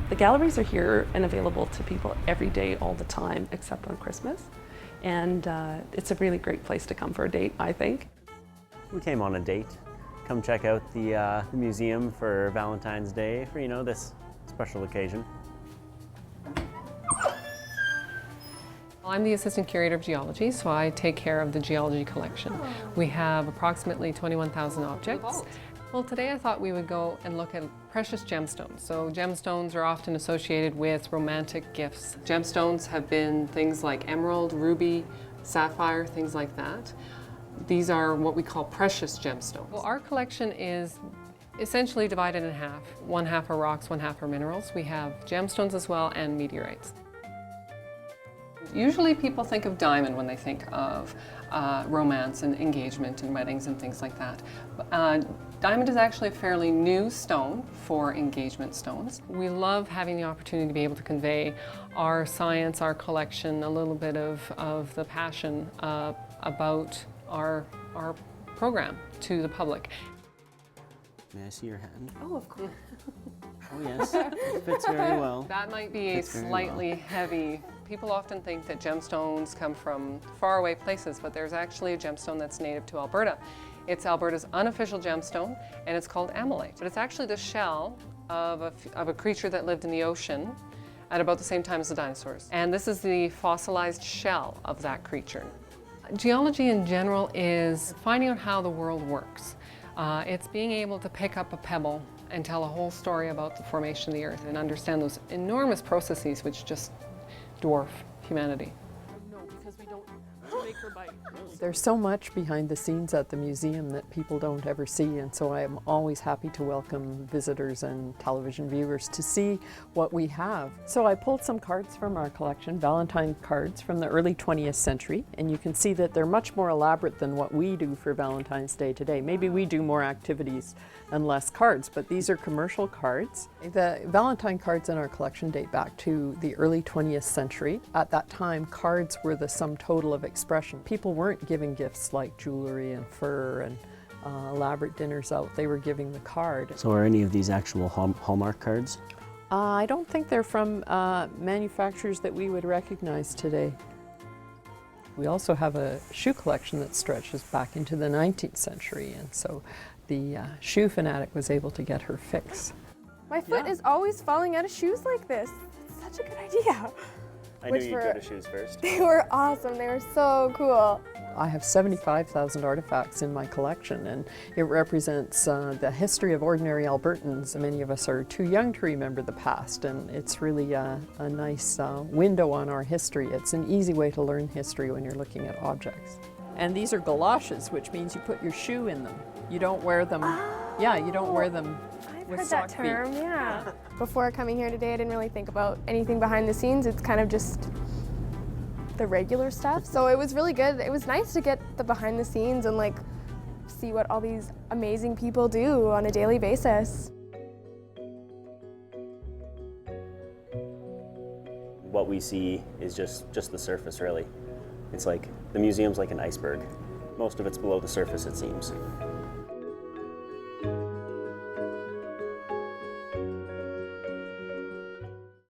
The galleries are here and available to people every day, all the time, except on Christmas. And it's a really great place to come for a date, I think. We came on a date. Come check out the museum for Valentine's Day for, this special occasion. I'm the Assistant Curator of Geology, so I take care of the Geology collection. We have approximately 21,000 objects. Well, today I thought we would go and look at precious gemstones. So gemstones are often associated with romantic gifts. Gemstones have been things like emerald, ruby, sapphire, things like that. These are what we call precious gemstones. Well, our collection is essentially divided in half. One half are rocks, one half are minerals. We have gemstones as well and meteorites. Usually people think of diamond when they think of romance and engagement and weddings and things like that. Diamond is actually a fairly new stone for engagement stones. We love having the opportunity to be able to convey our science, our collection, a little bit of the passion about our program to the public. May I see your hand? Oh, of course. Oh yes, it fits very well. That might be slightly heavy. People often think that gemstones come from faraway places, but there's actually a gemstone that's native to Alberta. It's Alberta's unofficial gemstone, and it's called amylite. But it's actually the shell of a creature that lived in the ocean at about the same time as the dinosaurs. And this is the fossilized shell of that creature. Geology in general is finding out how the world works. It's being able to pick up a pebble and tell a whole story about the formation of the Earth and understand those enormous processes which just dwarf humanity. No, because we don't make her bite. There's so much behind the scenes at the museum that people don't ever see, and so I'm always happy to welcome visitors and television viewers to see what we have. So I pulled some cards from our collection, Valentine cards from the early 20th century, and you can see that they're much more elaborate than what we do for Valentine's Day today. Maybe we do more activities and less cards, but these are commercial cards. The Valentine cards in our collection date back to the early 20th century. At that time, cards were the sum total of expression. People weren't giving gifts like jewelry and fur and elaborate dinners out. They were giving the card. So are any of these actual Hallmark cards? I don't think they're from manufacturers that we would recognize today. We also have a shoe collection that stretches back into the 19th century, and so the shoe fanatic was able to get her fix. My foot is always falling out of shoes like this. It's such a good idea. I knew you'd go to shoes first. They were awesome. They were so cool. I have 75,000 artifacts in my collection, and it represents the history of ordinary Albertans. Many of us are too young to remember the past, and it's really a nice window on our history. It's an easy way to learn history when you're looking at objects. And these are galoshes, which means you put your shoe in them. You don't wear them. Oh, yeah, you don't wear them I've with heard sock that term, feet. yeah. Before coming here today, I didn't really think about anything behind the scenes. It's kind of just the regular stuff. So it was really good. It was nice to get the behind the scenes and like see what all these amazing people do on a daily basis. What we see is just the surface, really. It's like the museum's like an iceberg. Most of it's below the surface, it seems.